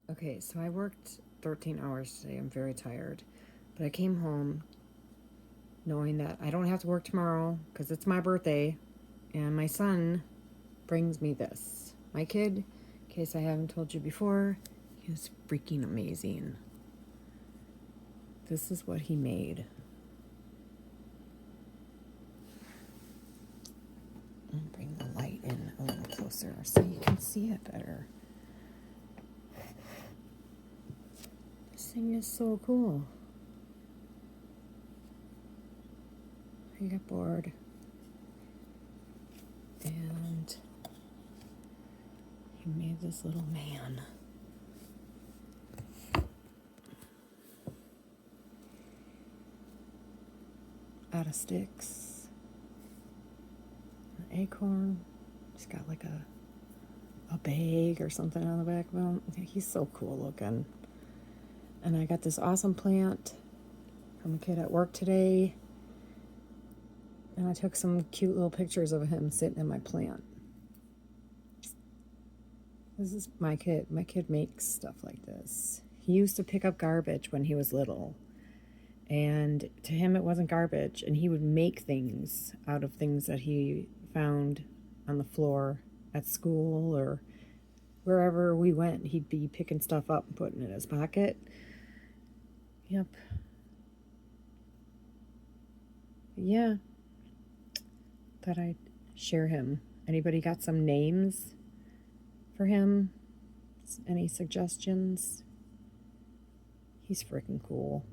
Okay, so I worked 13 hours today. I'm very tired. But I came home knowing that I don't have to work tomorrow because it's my birthday. And my son brings me this. My kid, in case I haven't told you before, he was freaking amazing. This is what he made. I'll bring the light in a little closer so you can see it better. This thing is so cool. I got bored. And he made this little man. Out of sticks. An acorn. He's got like a bag or something on the back of him. He's so cool looking. And I got this awesome plant from a kid at work today. And I took some cute little pictures of him sitting in my plant. This is my kid. My kid makes stuff like this. He used to pick up garbage when he was little. And to him, it wasn't garbage. And he would make things out of things that he found on the floor at school or wherever we went. He'd be picking stuff up and putting it in his pocket. Yep. Yeah. Thought I'd share him. Anybody got some names for him? Any suggestions? He's freaking cool.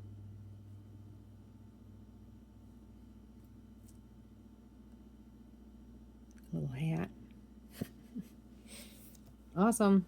Little hat. Awesome.